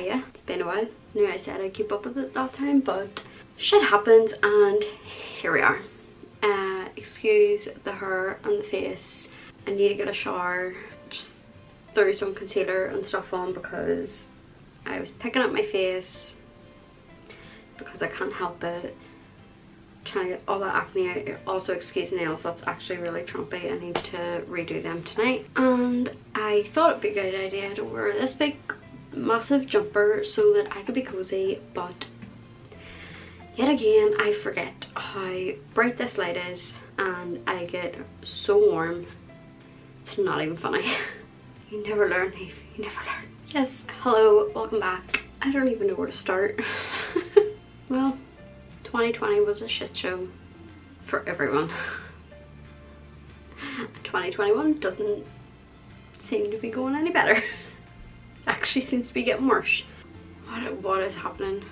hiya, it's been a while. Knew I said I'd keep up with it that time, but shit happens and here we are. Excuse the hair and the face. I need to get a shower, just threw some concealer and stuff on because I was picking up my face because I can't help it. Trying to get all that acne out. Also excuse nails, that's actually really trumpy. I need to redo them tonight. And I thought it'd be a good idea to wear this big massive jumper so that I could be cozy, but yet again I forget how bright this light is and I get so warm. It's not even funny. You never learn, Eve. You never learn. Yes, hello, welcome back. I don't even know where to start. Well, 2020 was a shit show for everyone. 2021 doesn't seem to be going any better. It actually seems to be getting worse. What is happening?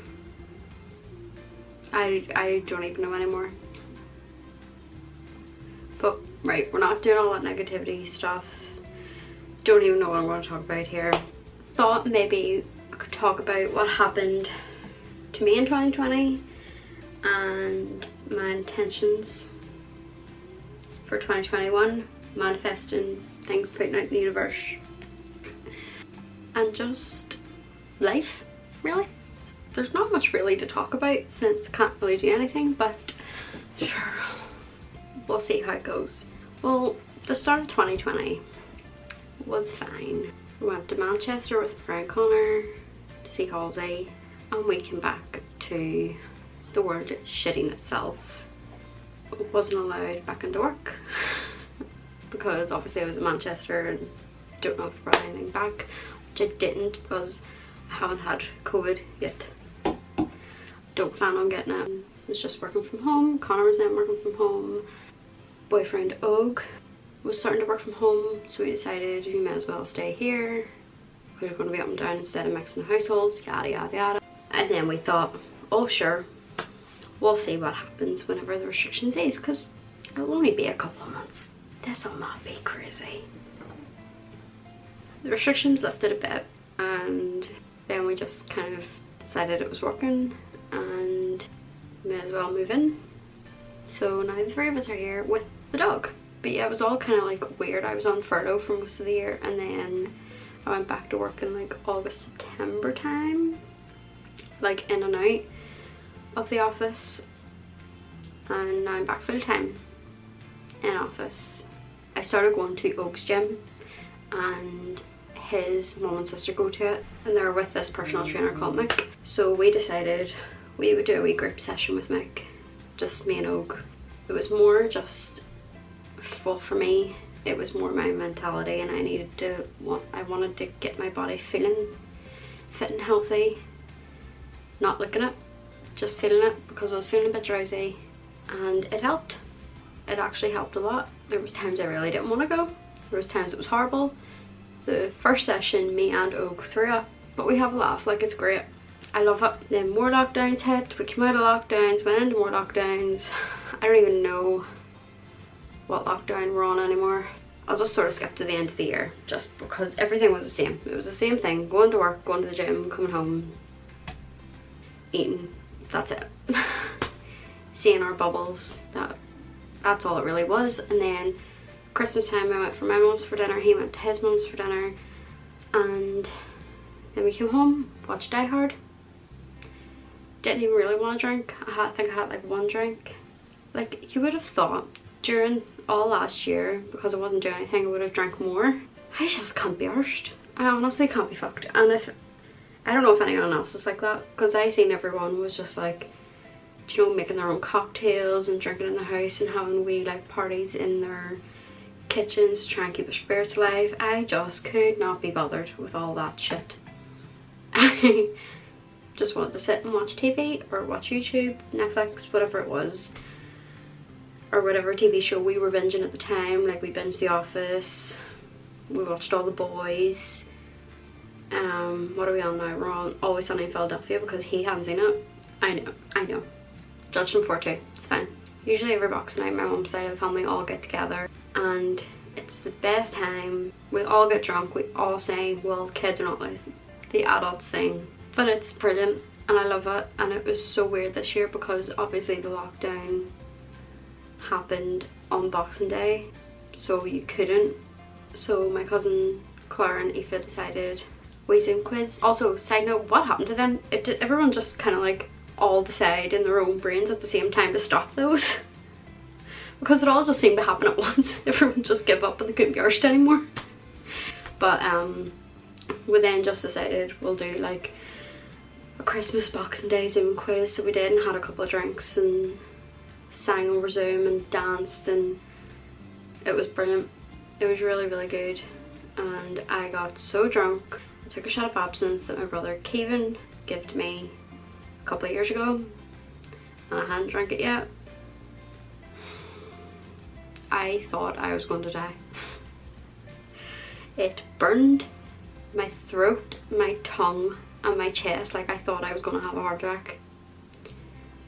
I don't even know anymore. But right, we're not doing all that negativity stuff. Don't even know what I'm going to talk about here. Thought maybe I could talk about what happened to me in 2020 and my intentions for 2021, manifesting things, putting out in the universe, and just life, really. There's not much really to talk about since I can't really do anything, but sure, we'll see how it goes. Well, the start of 2020 was fine. We went to Manchester with my friend Connor to see Halsey, and we came back to the world shitting itself. Wasn't allowed back into work because obviously I was in Manchester and don't know if I brought anything back, which I didn't because I haven't had COVID yet. Don't plan on getting it. I was just working from home. Connor was then working from home. Boyfriend Og was starting to work from home, so we decided we may as well stay here. We were going to be up and down instead of mixing the households, yada yada yada. And then we thought, oh sure, we'll see what happens whenever the restrictions ease, because it'll only be a couple of months. This will not be crazy. The restrictions lifted a bit and then we just kind of decided it was working and may as well move in. So now the three of us are here with the dog. But yeah, it was all kind of like weird. I was on furlough for most of the year and then I went back to work in like August, September time, like in and out of the office, and now I'm back full time in office. I started going to Oak's gym and his mom and sister go to it and they're with this personal trainer called Mick. So we decided we would do a wee group session with Mick, just me and Oak. It was more just, well, for me it was more my mentality, and I wanted to get my body feeling fit and healthy, not looking it, just feeling it, because I was feeling a bit drowsy, and it helped. It actually helped a lot. There was times I really didn't want to go. There was times it was horrible. The first session, me and Oak threw up, but we have a laugh, like it's great. I love it. Then more lockdowns hit, we came out of lockdowns, went into more lockdowns. I don't even know what lockdown we're on anymore. I'll just sort of skip to the end of the year, just because everything was the same. It was the same thing, going to work, going to the gym, coming home, eating, that's it. Seeing our bubbles, that's all it really was. And then Christmas time I went for my mum's for dinner, he went to his mum's for dinner, and then we came home, watched Die Hard. Didn't even really want to drink. I think I had like one drink. Like, you would have thought during all last year, because I wasn't doing anything, I would have drank more. I just can't be arsed. I honestly can't be fucked. And I don't know if anyone else was like that, because I seen everyone was just like, you know, making their own cocktails and drinking in the house and having wee like parties in their kitchens to try and keep their spirits alive. I just could not be bothered with all that shit. I just wanted to sit and watch TV or watch YouTube, Netflix, whatever it was, or whatever TV show we were binging at the time. Like, we binged The Office, we watched All the Boys. What are we on now? We're on Always Sunny in Philadelphia because he hadn't seen it. I know. Judged him for it too, it's fine. Usually every Boxing Night my mum's side of the family all get together and it's the best time. We all get drunk, we all sing. Well, kids are not like, the adults sing But it's brilliant and I love it. And it was so weird this year because obviously the lockdown happened on Boxing Day, so you couldn't. So my cousin Clara and Aoife decided we Zoom quiz. Also, side note, what happened to them? Did everyone just kind of like all decide in their own brains at the same time to stop those? Because it all just seemed to happen at once. Everyone just gave up and they couldn't be arsed anymore. But we then just decided we'll do like a Christmas Boxing Day Zoom quiz. So we did, and had a couple of drinks and sang over Zoom and danced, and it was brilliant. It was really, really good. And I got so drunk. I took a shot of absinthe that my brother Kevin gave to me a couple of years ago, and I hadn't drank it yet. I thought I was going to die. It burned my throat, my tongue and my chest like I thought I was going to have a heart attack.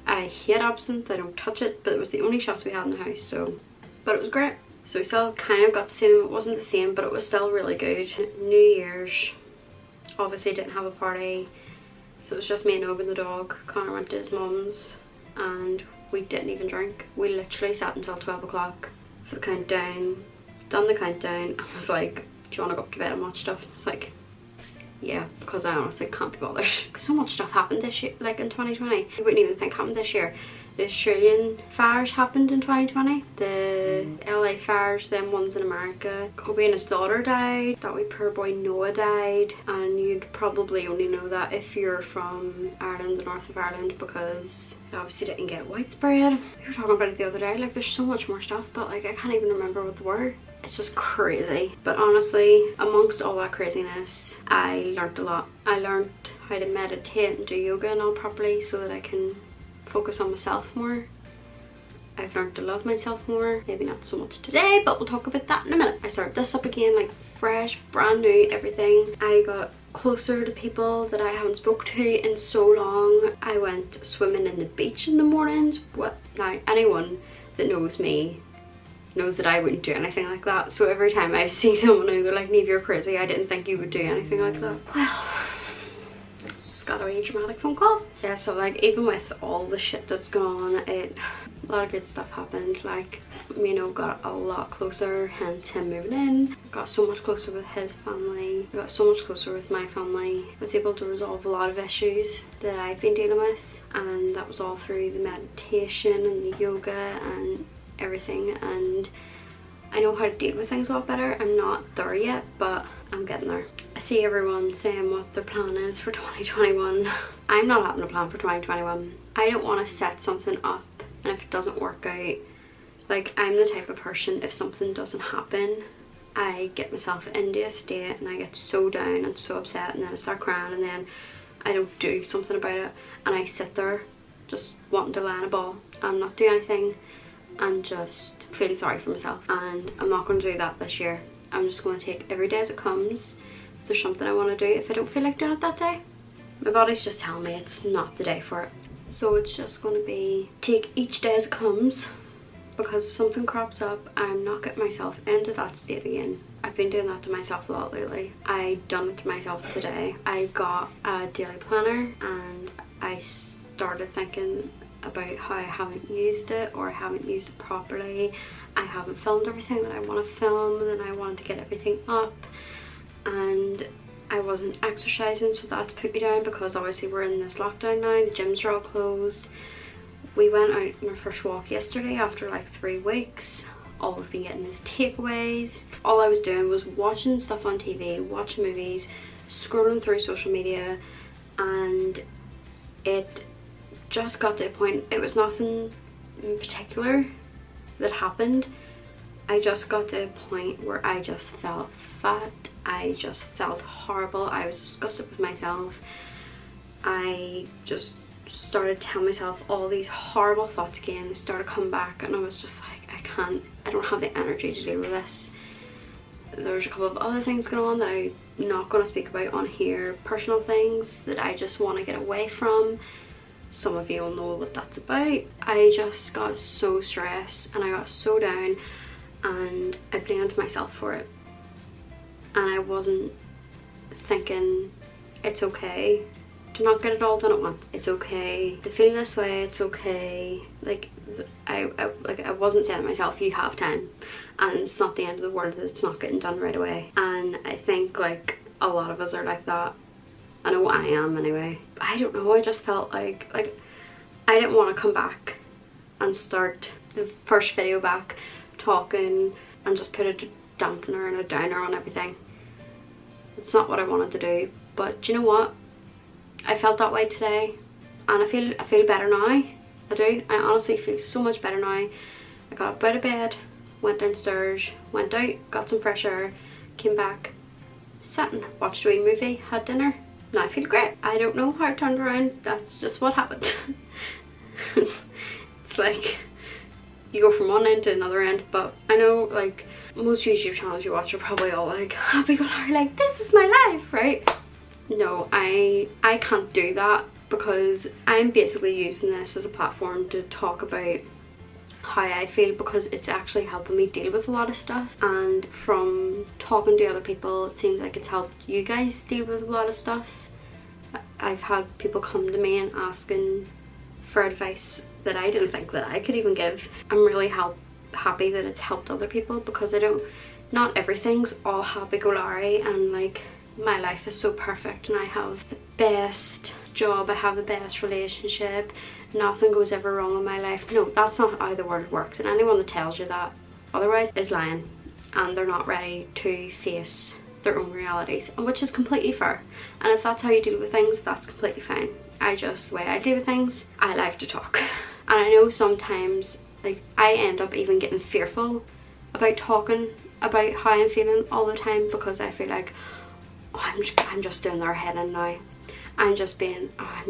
I hate absinthe, I don't touch it, but it was the only shots we had in the house, so. But it was great. So we still kind of got to see them. It wasn't the same, but it was still really good. New Year's, obviously didn't have a party, so it was just me and Ogun the dog. Connor went to his mum's and we didn't even drink. We literally sat until 12 o'clock for the countdown, done the countdown, and was like, do you want to go up to bed and watch stuff? It's like, yeah, because I honestly can't be bothered. So much stuff happened this year, like in 2020. I wouldn't even think happened this year. The Australian fires happened in 2020. The LA fires, them ones in America. Kobe and his daughter died. That wee poor boy Noah died. And you'd probably only know that if you're from Ireland, the north of Ireland, because it obviously didn't get widespread. We were talking about it the other day, like there's so much more stuff, but like I can't even remember what they were. It's just crazy. But honestly, amongst all that craziness, I learned a lot. I learned how to meditate and do yoga and all properly so that I can focus on myself more. I've learned to love myself more. Maybe not so much today, but we'll talk about that in a minute. I started this up again, like fresh, brand new, everything. I got closer to people that I haven't spoke to in so long. I went swimming in the beach in the mornings. What? Now, anyone that knows me knows that I wouldn't do anything like that. So every time I see someone who they're like, Niamh, you're crazy, I didn't think you would do anything like that. Well, got a wee dramatic phone call. Yeah, so like even with all the shit that's gone on, a lot of good stuff happened. Like, you know, got a lot closer, hence him moving in. Got so much closer with his family. Got so much closer with my family. Was able to resolve a lot of issues that I've been dealing with, and that was all through the meditation and the yoga and everything. And I know how to deal with things a lot better. I'm not there yet, but I'm getting there. I see everyone saying what their plan is for 2021. I'm not having a plan for 2021. I don't want to set something up and if it doesn't work out, like I'm the type of person, if something doesn't happen, I get myself into a state and I get so down and so upset, and then I start crying, and then I don't do something about it, and I sit there just wanting to lie in a ball and not do anything and just feeling sorry for myself. And I'm not going to do that this year. I'm just going to take every day as it comes. If there's something I want to do, if I don't feel like doing it that day, my body's just telling me it's not the day for it. So it's just going to be take each day as it comes, because if something crops up, I'm not getting myself into that state again. I've been doing that to myself a lot lately. I done it to myself today. I got a daily planner and I started thinking about how I haven't used it, or I haven't used it properly. I haven't filmed everything that I want to film, and then I wanted to get everything up, and I wasn't exercising, so that's put me down because obviously we're in this lockdown now. The gyms are all closed. We went out on our first walk yesterday after like 3 weeks. All we've been getting is takeaways. All I was doing was watching stuff on TV, watching movies, scrolling through social media, and it just got to a point, it was nothing in particular that happened. I just got to a point where I just felt fat. I just felt horrible. I was disgusted with myself. I just started telling myself all these horrible thoughts again. They started coming back, and I was just like, I don't have the energy to deal with this. There's a couple of other things going on that I'm not going to speak about on here, personal things that I just want to get away from. Some of you will know what that's about. I just got so stressed and I got so down, and I blamed myself for it. And I wasn't thinking it's okay to not get it all done at once. It's okay to feel this way. It's okay. Like I wasn't saying to myself, you have time, and it's not the end of the world that it's not getting done right away. And I think like a lot of us are like that. I know I am anyway. I don't know, I just felt like I didn't want to come back and start the first video back talking and just put a dampener and a downer on everything. It's not what I wanted to do. But do you know what? I felt that way today, and I feel better now. I do. I honestly feel so much better now. I got up out of bed, went downstairs, went out, got some fresh air, came back, sat and watched a wee movie, had dinner. Now I feel great. I don't know how it turned around. That's just what happened. It's like you go from one end to another end. But I know like most YouTube channels you watch are probably all like happy-go-lucky, like this is my life, right? No, I can't do that, because I'm basically using this as a platform to talk about how I feel, because it's actually helping me deal with a lot of stuff. And from talking to other people, it seems like it's helped you guys deal with a lot of stuff. I've had people come to me and asking for advice that I didn't think that I could even give. I'm really happy that it's helped other people, because not everything's all happy-go-lucky and like my life is so perfect and I have the best job, I have the best relationship, nothing goes ever wrong in my life. No, that's not how the world works, and anyone that tells you that otherwise is lying, and they're not ready to face their own realities, which is completely fair. And if that's how you deal with things, that's completely fine. The way I deal with things, I like to talk. And I know sometimes like I end up even getting fearful about talking about how I'm feeling all the time, because I feel like, oh, I'm just doing their head in now. I'm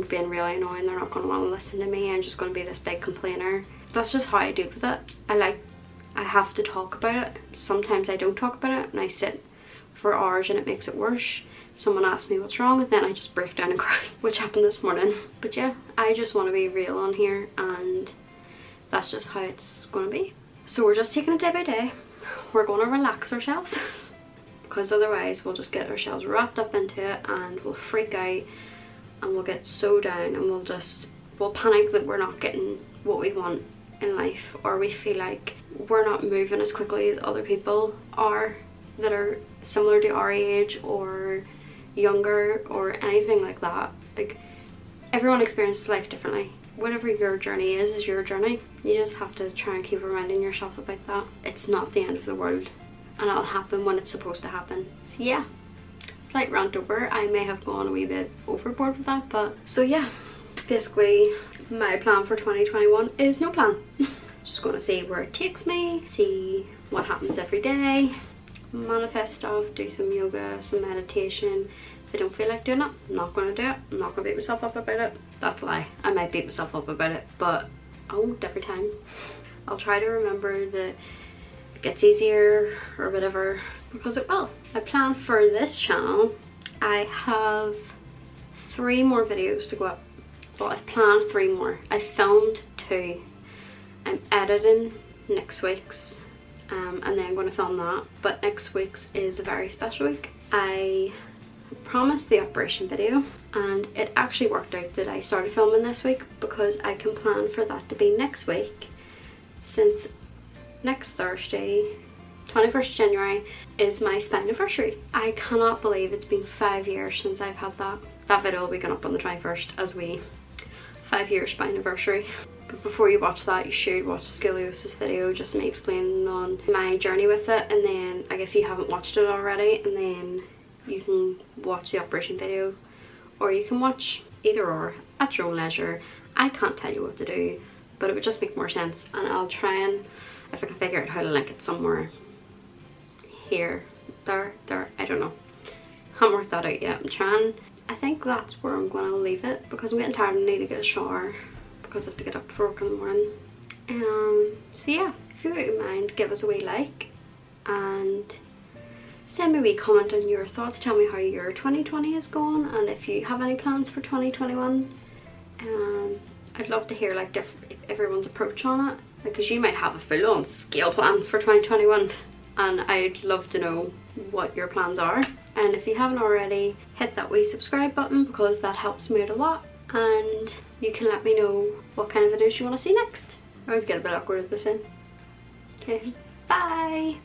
being really annoying. They're not going to want to listen to me. I'm just going to be this big complainer. That's just how I deal with it. I have to talk about it. Sometimes I don't talk about it and I sit for hours and it makes it worse. Someone asks me what's wrong and then I just break down and cry, which happened this morning. But yeah, I just want to be real on here, and that's just how it's going to be. So we're just taking it day by day. We're going to relax ourselves, because otherwise we'll just get ourselves wrapped up into it and we'll freak out and we'll get so down, and we'll panic that we're not getting what we want in life, or we feel like we're not moving as quickly as other people are that are similar to our age or younger or anything like that. Like, everyone experiences life differently. Whatever your journey is your journey. You just have to try and keep reminding yourself about that. It's not the end of the world, and it'll happen when it's supposed to happen. So yeah, slight rant over. I may have gone a wee bit overboard with that, but so yeah, basically my plan for 2021 is no plan. Just gonna see where it takes me, see what happens every day, manifest stuff, do some yoga, some meditation. If I don't feel like doing it, I'm not gonna do it. I'm not gonna beat myself up about it. That's a lie. I might beat myself up about it, but I won't every time. I'll try to remember that it gets easier or whatever, because it will. I plan for this channel, I have 3 more videos to go up. Well, I've planned 3 more. I filmed 2. I'm editing next week's, and then I'm going to film that. But next week's is a very special week. I promised the operation video, and it actually worked out that I started filming this week, because I can plan for that to be next week, since next Thursday, 21st January, is my spine-iversary. I cannot believe it's been 5 years since I've had that. That video will be going up on the 21st as we 5-year spine-iversary. But before you watch that, you should watch the scoliosis video, just me explaining on my journey with it, and then like if you haven't watched it already, and then you can watch the operation video, or you can watch either or at your own leisure. I can't tell you what to do, but it would just make more sense, and I'll try and, if I can figure out how to link it somewhere here, there, I don't know. Haven't worked that out yet. I'm trying. I think that's where I'm going to leave it, because I'm getting tired and need to get a shower, because I have to get up for work in the morning. So yeah, if you wouldn't mind, give us a wee like and send me a wee comment on your thoughts. Tell me how your 2020 is going, and if you have any plans for 2021. I'd love to hear like everyone's approach on it, because you might have a full-on scale plan for 2021. and I'd love to know what your plans are. And if you haven't already, hit that wee subscribe button because that helps me out a lot, and you can let me know what kind of videos you want to see next. I always get a bit awkward at this end. Okay, bye!